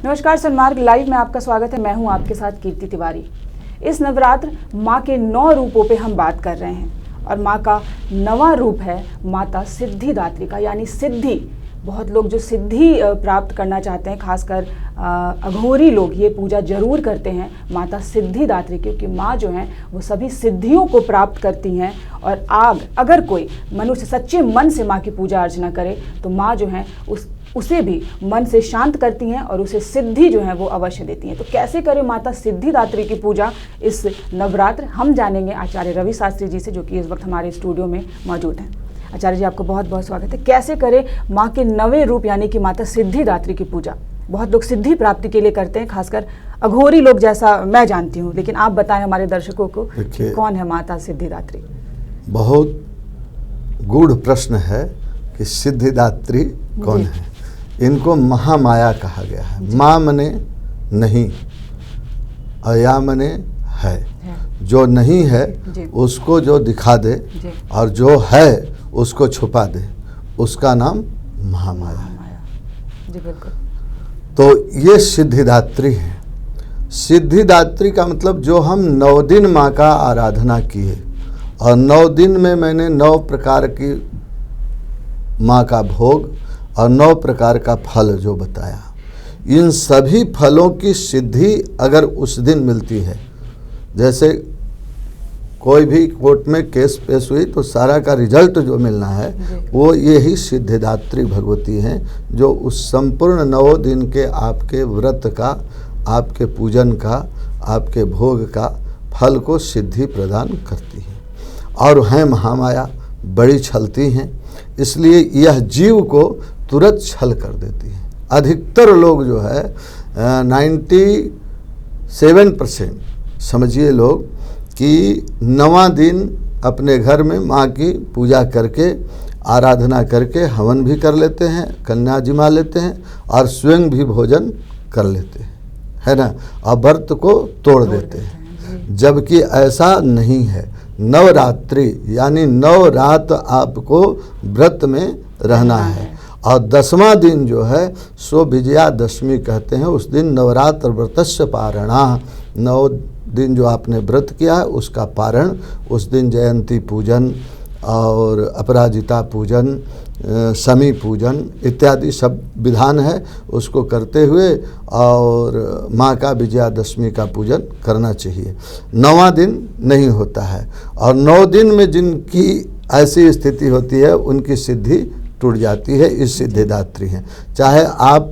नमस्कार, सन्मार्ग लाइव में आपका स्वागत है। मैं हूं आपके साथ कीर्ति तिवारी। इस नवरात्र माँ के 9 रूपों पे हम बात कर रहे हैं और माँ का 9वां रूप है माता सिद्धिदात्री का, यानी सिद्धि। बहुत लोग जो सिद्धि प्राप्त करना चाहते हैं, खासकर अघोरी लोग, ये पूजा जरूर करते हैं माता सिद्धिदात्री, क्योंकि माँ जो हैं वो सभी सिद्धियों को प्राप्त करती हैं। और अगर कोई मनुष्य सच्चे मन से माँ की पूजा अर्चना करे तो माँ जो है उसे भी मन से शांत करती हैं और उसे सिद्धि जो है वो अवश्य देती हैं। तो कैसे करें माता सिद्धिदात्री की पूजा इस नवरात्र, हम जानेंगे आचार्य रवि शास्त्री जी से, जो कि इस वक्त हमारे स्टूडियो में मौजूद हैं। आचार्य जी, आपको बहुत बहुत स्वागत है। कैसे करें माँ के 9वें रूप यानी कि माता सिद्धिदात्री की पूजा? बहुत लोग सिद्धि प्राप्ति के लिए करते हैं, खासकर अघोरी लोग, जैसा मैं जानती हूँ, लेकिन आप बताएं हमारे दर्शकों को कौन है माता सिद्धिदात्री? बहुत गूढ़ प्रश्न है कि सिद्धिदात्री कौन है। इनको महामाया कहा गया है। माँ मने नहीं, अया मने है। जो नहीं है उसको जो दिखा दे और जो है उसको छुपा दे, उसका नाम महामाया है। जी बिल्कुल। तो ये सिद्धिदात्री है। सिद्धिदात्री का मतलब जो हम 9 दिन माँ का आराधना किए और 9 दिन में मैंने 9 प्रकार की माँ का भोग और 9 प्रकार का फल जो बताया, इन सभी फलों की सिद्धि अगर उस दिन मिलती है, जैसे कोई भी कोर्ट में केस पेश हुई तो सारा का रिजल्ट जो मिलना है वो यही सिद्धिदात्री भगवती हैं, जो उस संपूर्ण 9 दिन के आपके व्रत का, आपके पूजन का, आपके भोग का फल को सिद्धि प्रदान करती हैं। और हैं महामाया, बड़ी छलती हैं, इसलिए यह जीव को तुरंत छल कर देती है। अधिकतर लोग जो है 97% समझिए लोग कि 9वां दिन अपने घर में माँ की पूजा करके, आराधना करके हवन भी कर लेते हैं, कन्या जिमा लेते हैं और स्वयं भी भोजन कर लेते हैं, है ना, और व्रत को तोड़ देते हैं। जबकि ऐसा नहीं है। नवरात्रि यानी 9 रात आपको व्रत में रहना है और 10वां दिन जो है सो विजयादशमी कहते हैं। उस दिन नवरात्र व्रतस्य पारणा, 9 दिन जो आपने व्रत किया है उसका पारण, उस दिन जयंती पूजन और अपराजिता पूजन, शमी पूजन इत्यादि सब विधान है, उसको करते हुए और माँ का विजयादशमी का पूजन करना चाहिए। 9वां दिन नहीं होता है और 9 दिन में जिनकी ऐसी स्थिति होती है उनकी सिद्धि टूट जाती है। इस सिद्धिदात्री हैं। चाहे आप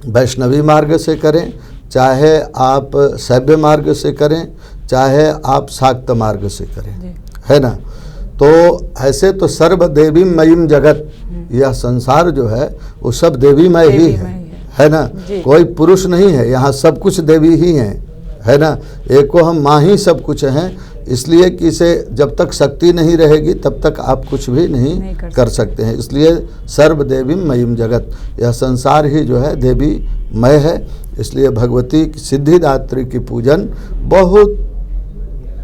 वैष्णवी मार्ग से करें, चाहे आप शैव मार्ग से करें, चाहे आप शाक्त मार्ग से करें, है ना। तो ऐसे तो सर्व देवी मयीम जगत, यह संसार जो है वो सब देवीमय ही है ना। कोई पुरुष नहीं है, यहाँ सब कुछ देवी ही है ना। एक को हम माँ ही सब कुछ हैं, इसलिए कि इसे जब तक शक्ति नहीं रहेगी तब तक आप कुछ भी नहीं कर सकते हैं। इसलिए सर्व देवी मयीम जगत, यह संसार ही जो है देवी मय है। इसलिए भगवती सिद्धिदात्री की पूजन बहुत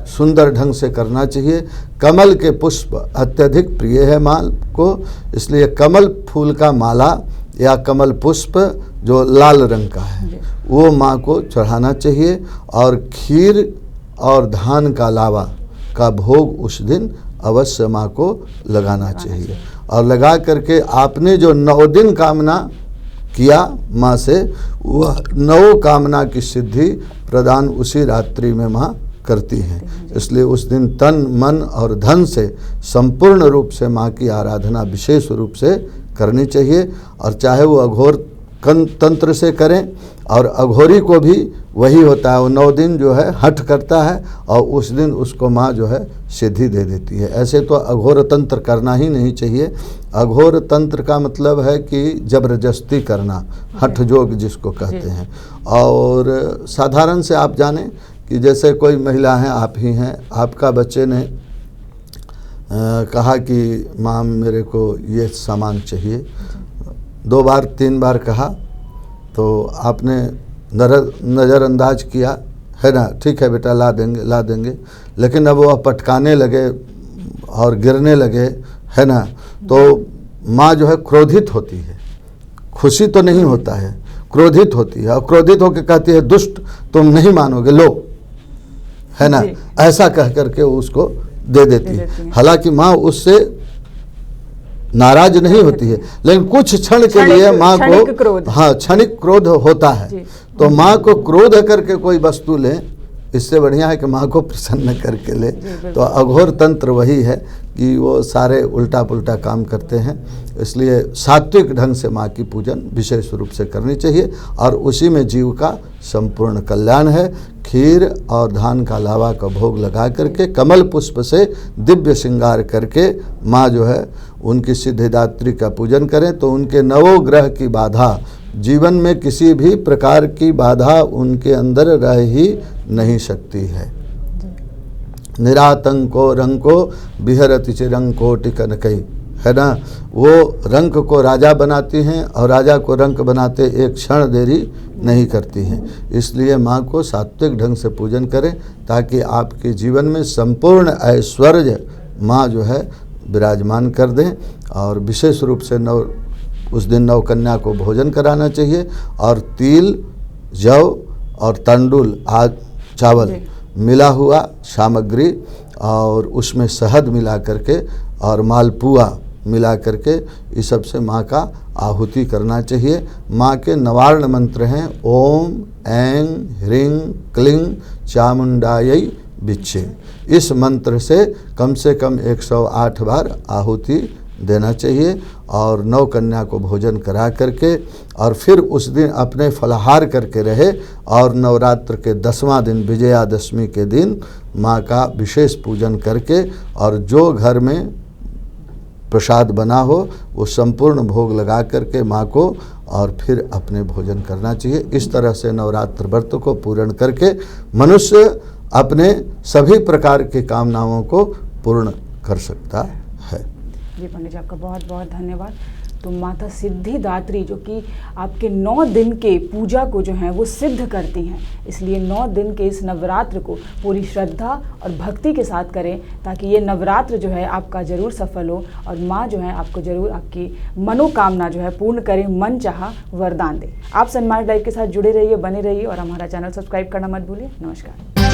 सुंदर ढंग से करना चाहिए। कमल के पुष्प अत्यधिक प्रिय है माँ को, इसलिए कमल फूल का माला या कमल पुष्प जो लाल रंग का है वो माँ को चढ़ाना चाहिए। और खीर और धान का लावा का भोग उस दिन अवश्य माँ को लगाना चाहिए। और लगा करके आपने जो 9 दिन कामना किया माँ से, वह 9 कामना की सिद्धि प्रदान उसी रात्रि में माँ करती हैं। इसलिए उस दिन तन, मन और धन से संपूर्ण रूप से माँ की आराधना विशेष रूप से करनी चाहिए। और चाहे वो अघोर तंत्र से करें, और अघोरी को भी वही होता है, वो 9 दिन जो है हठ करता है और उस दिन उसको माँ जो है सिद्धि दे देती है। ऐसे तो अघोर तंत्र करना ही नहीं चाहिए। अघोर तंत्र का मतलब है कि जबरदस्ती करना, हठ जोग जिसको कहते हैं। और साधारण से आप जानें कि जैसे कोई महिला हैं, आप ही हैं, आपका बच्चे ने कहा कि माँ मेरे को ये सामान चाहिए, 2 बार 3 बार कहा तो आपने नज़रअंदाज किया, है ना, ठीक है बेटा ला देंगे, लेकिन अब वह पटकाने लगे और गिरने लगे, है ना, तो माँ जो है क्रोधित होती है। खुशी तो नहीं होता है, क्रोधित होती है और क्रोधित होकर कहती है दुष्ट तुम नहीं मानोगे, लो, है ना, ऐसा कह करके उसको दे देती है। हालांकि माँ उससे नाराज नहीं होती है, लेकिन कुछ क्षण के लिए माँ को हाँ क्षणिक क्रोध होता है। तो माँ को क्रोध करके कोई वस्तु ले, इससे बढ़िया है कि माँ को प्रसन्न करके ले। तो अघोर तंत्र वही है कि वो सारे उल्टा पुल्टा काम करते हैं। इसलिए सात्विक ढंग से माँ की पूजन विशेष रूप से करनी चाहिए और उसी में जीव का संपूर्ण कल्याण है। खीर और धान का लावा का भोग लगा करके कमल पुष्प से दिव्य श्रृंगार करके माँ जो है उनकी सिद्धिदात्री का पूजन करें तो उनके नवोग्रह की बाधा, जीवन में किसी भी प्रकार की बाधा उनके अंदर रह ही नहीं सकती है। निरातंको रंको विहरति चिरं कोटि कनकई, है ना, वो रंक को राजा बनाती हैं और राजा को रंक बनाते एक क्षण देरी नहीं करती हैं। इसलिए माँ को सात्विक ढंग से पूजन करें ताकि आपके जीवन में संपूर्ण ऐश्वर्य माँ जो है विराजमान कर दें। और विशेष रूप से उस दिन नवकन्या को भोजन कराना चाहिए और तिल, जौ और तंडुल आदि चावल मिला हुआ सामग्री और उसमें शहद मिला करके और मालपुआ मिला करके इस सब से माँ का आहुति करना चाहिए। माँ के नवार्ण मंत्र हैं ओम ऐं ह्रीं क्लीं चामुंडायै बिच्छे। इस मंत्र से कम 108 बार आहुति देना चाहिए और नौ कन्या को भोजन करा करके और फिर उस दिन अपने फलाहार करके रहे और नवरात्र के 10वां दिन विजयादशमी के दिन माँ का विशेष पूजन करके और जो घर में प्रसाद बना हो वो संपूर्ण भोग लगा करके माँ को और फिर अपने भोजन करना चाहिए। इस तरह से नवरात्र व्रत को पूर्ण करके मनुष्य अपने सभी प्रकार की कामनाओं को पूर्ण कर सकता है। जी पंडित जी, आपका बहुत बहुत धन्यवाद। तो माता सिद्धिदात्री जो कि आपके 9 दिन के पूजा को जो है वो सिद्ध करती हैं, इसलिए 9 दिन के इस नवरात्र को पूरी श्रद्धा और भक्ति के साथ करें ताकि ये नवरात्र जो है आपका ज़रूर सफल हो और माँ जो है आपको ज़रूर आपकी मनोकामना जो है पूर्ण करें, मन चाहा वरदान दे। आप सनमार्ग लाइव के साथ जुड़े रहिए, बने रहिए और हमारा चैनल सब्सक्राइब करना मत भूलिए। नमस्कार।